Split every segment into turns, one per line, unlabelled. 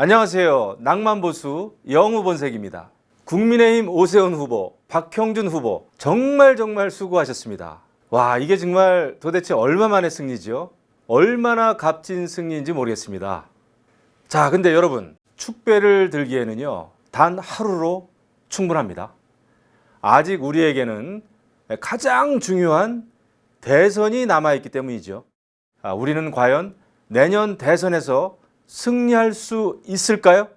안녕하세요. 낭만보수 영우본색입니다. 국민의힘 오세훈 후보, 박형준 후보 정말 수고하셨습니다. 와, 이게 정말 도대체 얼마 만의 승리죠? 얼마나 값진 승리인지 모르겠습니다. 자, 근데 여러분, 축배를 들기에는요, 단 하루로 충분합니다. 아직 우리에게는 가장 중요한 대선이 남아있기 때문이죠. 우리는 과연 내년 대선에서 승리할 수 있을까요?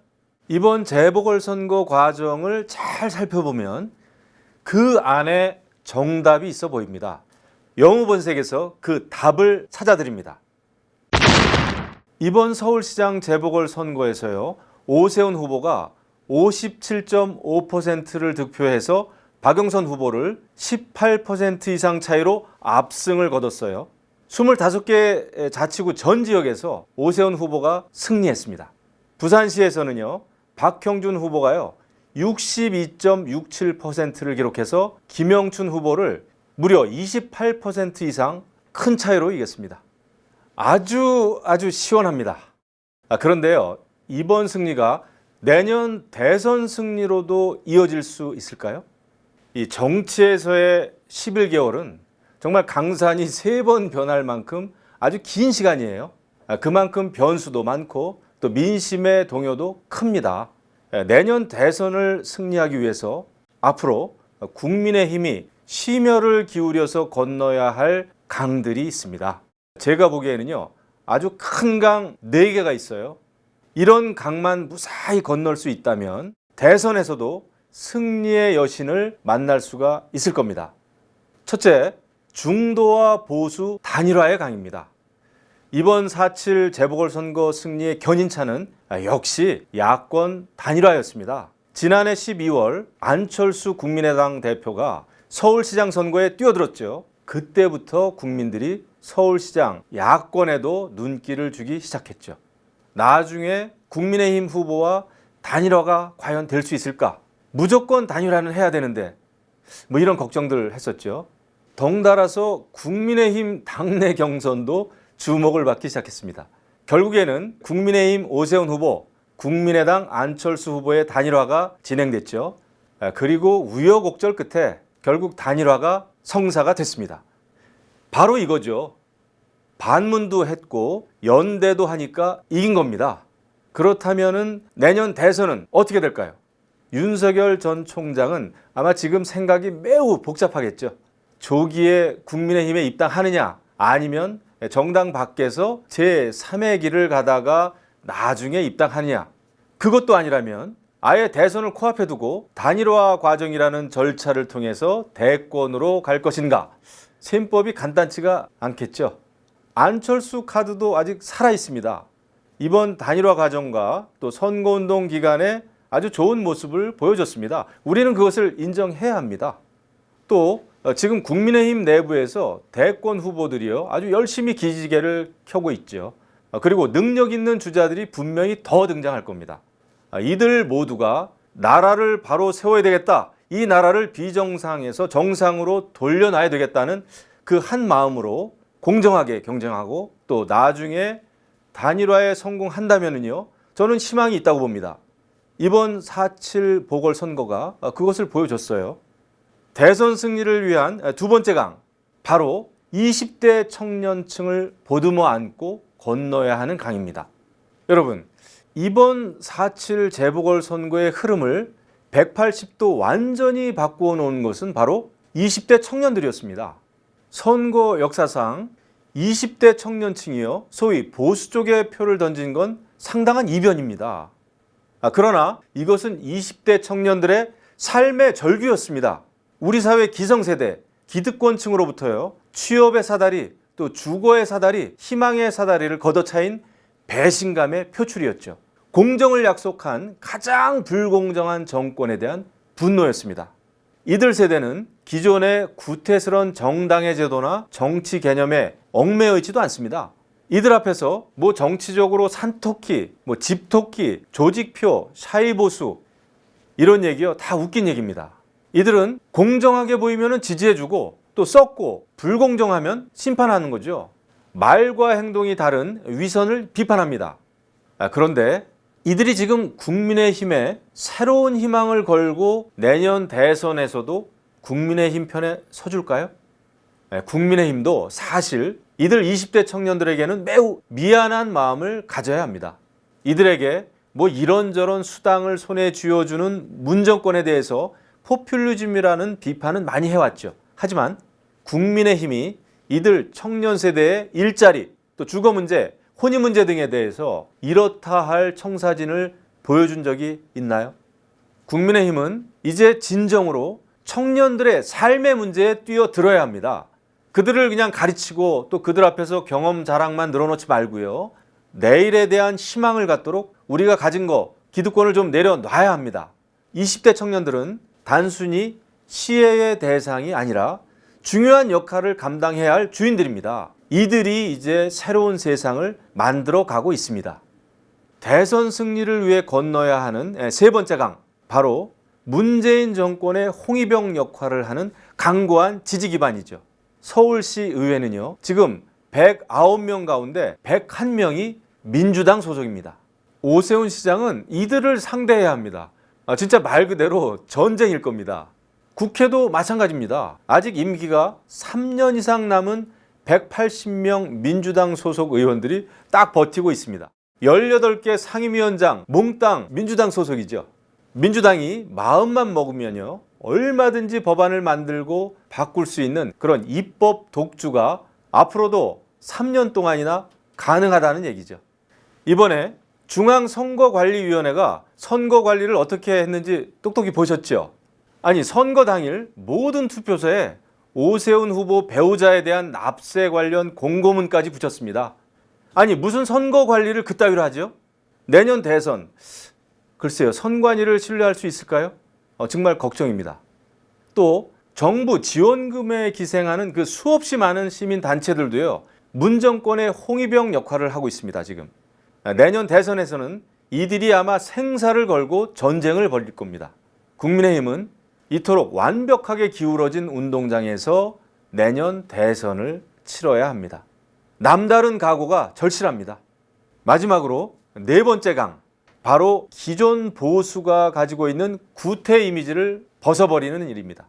이번 재보궐선거 과정을 잘 살펴보면 그 안에 정답이 있어 보입니다. 영우본색에서 그 답을 찾아드립니다. 이번 서울시장 재보궐선거에서요, 오세훈 후보가 57.5%를 득표해서 박영선 후보를 18% 이상 차이로 압승을 거뒀어요. 25개 자치구 전 지역에서 오세훈 후보가 승리했습니다. 부산시에서는요, 박형준 후보가요 62.67%를 기록해서 김영춘 후보를 무려 28% 이상 큰 차이로 이겼습니다. 아주 시원합니다. 그런데요, 이번 승리가 내년 대선 승리로도 이어질 수 있을까요? 이 정치에서의 11개월은 정말 강산이 3번 변할 만큼 아주 긴 시간이에요. 그만큼 변수도 많고 또 민심의 동요도 큽니다. 내년 대선을 승리하기 위해서 앞으로 국민의힘이 심혈을 기울여서 건너야 할 강들이 있습니다. 제가 보기에는요, 아주 큰 강 4개가 있어요. 이런 강만 무사히 건널 수 있다면 대선에서도 승리의 여신을 만날 수가 있을 겁니다. 첫째, 중도와 보수 단일화의 강입니다. 이번 4.7 재보궐선거 승리의 견인차는 역시 야권 단일화였습니다. 지난해 12월 안철수 국민의당 대표가 서울시장 선거에 뛰어들었죠. 그때부터 국민들이 서울시장 야권에도 눈길을 주기 시작했죠. 나중에 국민의힘 후보와 단일화가 과연 될 수 있을까? 무조건 단일화는 해야 되는데 이런 걱정들 했었죠. 덩달아서 국민의힘 당내 경선도 주목을 받기 시작했습니다. 결국에는 국민의힘 오세훈 후보, 국민의당 안철수 후보의 단일화가 진행됐죠. 그리고 우여곡절 끝에 결국 단일화가 성사가 됐습니다. 바로 이거죠. 반문도 했고 연대도 하니까 이긴 겁니다. 그렇다면은 내년 대선은 어떻게 될까요? 윤석열 전 총장은 아마 지금 생각이 매우 복잡하겠죠. 조기에 국민의힘에 입당하느냐, 아니면 정당 밖에서 제3의 길을 가다가 나중에 입당하느냐. 그것도 아니라면 아예 대선을 코앞에 두고 단일화 과정이라는 절차를 통해서 대권으로 갈 것인가. 셈법이 간단치가 않겠죠. 안철수 카드도 아직 살아있습니다. 이번 단일화 과정과 또 선거운동 기간에 아주 좋은 모습을 보여줬습니다. 우리는 그것을 인정해야 합니다. 또 지금 국민의힘 내부에서 대권 후보들이요, 아주 열심히 기지개를 켜고 있죠. 그리고 능력 있는 주자들이 분명히 더 등장할 겁니다. 이들 모두가 나라를 바로 세워야 되겠다, 이 나라를 비정상에서 정상으로 돌려놔야 되겠다는 그 한 마음으로 공정하게 경쟁하고 또 나중에 단일화에 성공한다면요, 저는 희망이 있다고 봅니다. 이번 4.7 보궐선거가 그것을 보여줬어요. 대선 승리를 위한 두 번째 강, 바로 20대 청년층을 보듬어 안고 건너야 하는 강입니다. 여러분, 이번 4.7 재보궐선거의 흐름을 180도 완전히 바꾸어 놓은 것은 바로 20대 청년들이었습니다. 선거 역사상 20대 청년층이요, 소위 보수 쪽에 표를 던진 건 상당한 이변입니다. 그러나 이것은 20대 청년들의 삶의 절규였습니다. 우리 사회 기성세대, 기득권층으로부터요, 취업의 사다리, 또 주거의 사다리, 희망의 사다리를 걷어차인 배신감의 표출이었죠. 공정을 약속한 가장 불공정한 정권에 대한 분노였습니다. 이들 세대는 기존의 구태스러운 정당의 제도나 정치 개념에 얽매여 있지도 않습니다. 이들 앞에서 정치적으로 산토끼, 집토끼, 조직표, 샤이보수 이런 얘기요, 다 웃긴 얘기입니다. 이들은 공정하게 보이면 지지해주고 또 썩고 불공정하면 심판하는 거죠. 말과 행동이 다른 위선을 비판합니다. 그런데 이들이 지금 국민의힘에 새로운 희망을 걸고 내년 대선에서도 국민의힘 편에 서줄까요? 국민의힘도 사실 이들 20대 청년들에게는 매우 미안한 마음을 가져야 합니다. 이들에게 뭐 이런저런 수당을 손에 쥐어주는 문정권에 대해서 포퓰리즘이라는 비판은 많이 해왔죠. 하지만 국민의힘이 이들 청년 세대의 일자리, 또 주거 문제, 혼인 문제 등에 대해서 이렇다 할 청사진을 보여준 적이 있나요? 국민의힘은 이제 진정으로 청년들의 삶의 문제에 뛰어들어야 합니다. 그들을 그냥 가르치고 또 그들 앞에서 경험 자랑만 늘어놓지 말고요. 내일에 대한 희망을 갖도록 우리가 가진 거, 기득권을 좀 내려놔야 합니다. 20대 청년들은 단순히 시혜의 대상이 아니라 중요한 역할을 감당해야 할 주인들입니다. 이들이 이제 새로운 세상을 만들어 가고 있습니다. 대선 승리를 위해 건너야 하는 세 번째 강, 바로 문재인 정권의 홍위병 역할을 하는 강고한 지지 기반이죠. 서울시 의회는요, 지금 109명 가운데 101명이 민주당 소속입니다. 오세훈 시장은 이들을 상대해야 합니다. 진짜 말 그대로 전쟁일 겁니다. 국회도 마찬가지입니다. 아직 임기가 3년 이상 남은 180명 민주당 소속 의원들이 딱 버티고 있습니다. 18개 상임위원장 몽땅 민주당 소속이죠. 민주당이 마음만 먹으면요, 얼마든지 법안을 만들고 바꿀 수 있는 그런 입법 독주가 앞으로도 3년 동안이나 가능하다는 얘기죠. 이번에 중앙선거관리위원회가 선거관리를 어떻게 했는지 똑똑히 보셨죠? 아니, 선거 당일 모든 투표소에 오세훈 후보 배우자에 대한 납세 관련 공고문까지 붙였습니다. 아니, 무슨 선거 관리를 그따위로 하죠? 내년 대선, 글쎄요, 선관위를 신뢰할 수 있을까요? 정말 걱정입니다. 또 정부 지원금에 기생하는 그 수없이 많은 시민단체들도요, 문정권의 홍위병 역할을 하고 있습니다. 지금 내년 대선에서는 이들이 아마 생사를 걸고 전쟁을 벌일 겁니다. 국민의힘은 이토록 완벽하게 기울어진 운동장에서 내년 대선을 치러야 합니다. 남다른 각오가 절실합니다. 마지막으로 네 번째 강, 바로 기존 보수가 가지고 있는 구태 이미지를 벗어버리는 일입니다.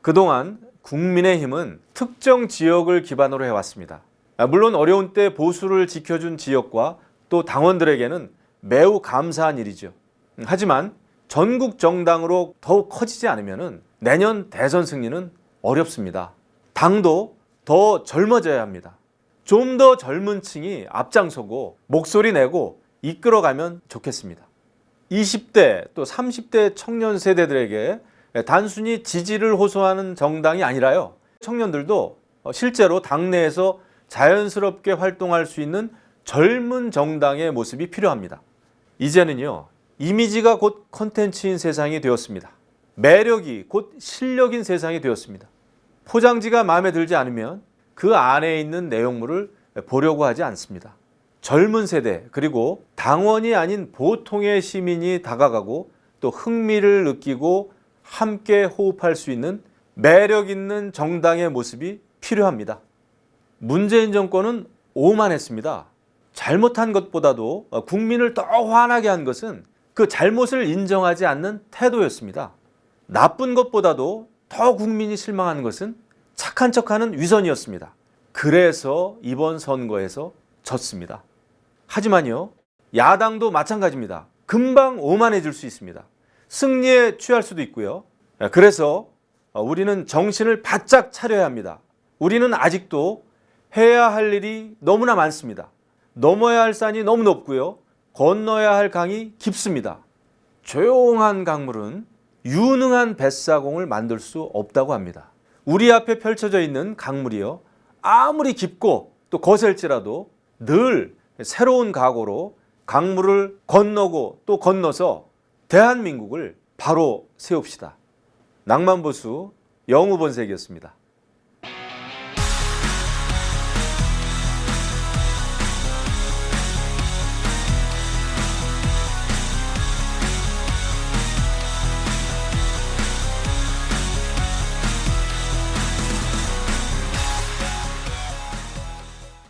그동안 국민의힘은 특정 지역을 기반으로 해왔습니다. 물론 어려운 때 보수를 지켜준 지역과 또 당원들에게는 매우 감사한 일이죠. 하지만 전국 정당으로 더욱 커지지 않으면 내년 대선 승리는 어렵습니다. 당도 더 젊어져야 합니다. 좀 더 젊은 층이 앞장서고 목소리 내고 이끌어가면 좋겠습니다. 20대 또 30대 청년 세대들에게 단순히 지지를 호소하는 정당이 아니라요, 청년들도 실제로 당내에서 자연스럽게 활동할 수 있는 젊은 정당의 모습이 필요합니다. 이제는요, 이미지가 곧 콘텐츠인 세상이 되었습니다. 매력이 곧 실력인 세상이 되었습니다. 포장지가 마음에 들지 않으면 그 안에 있는 내용물을 보려고 하지 않습니다. 젊은 세대, 그리고 당원이 아닌 보통의 시민이 다가가고 또 흥미를 느끼고 함께 호흡할 수 있는 매력 있는 정당의 모습이 필요합니다. 문재인 정권은 오만했습니다. 잘못한 것보다도 국민을 더 화나게 한 것은 그 잘못을 인정하지 않는 태도였습니다. 나쁜 것보다도 더 국민이 실망한 것은 착한 척하는 위선이었습니다. 그래서 이번 선거에서 졌습니다. 하지만요, 야당도 마찬가지입니다. 금방 오만해질 수 있습니다. 승리에 취할 수도 있고요. 그래서 우리는 정신을 바짝 차려야 합니다. 우리는 아직도 해야 할 일이 너무나 많습니다. 넘어야 할 산이 너무 높고요, 건너야 할 강이 깊습니다. 조용한 강물은 유능한 뱃사공을 만들 수 없다고 합니다. 우리 앞에 펼쳐져 있는 강물이요, 아무리 깊고 또 거셀지라도 늘 새로운 각오로 강물을 건너고 또 건너서 대한민국을 바로 세웁시다. 낭만보수 영우본색이었습니다.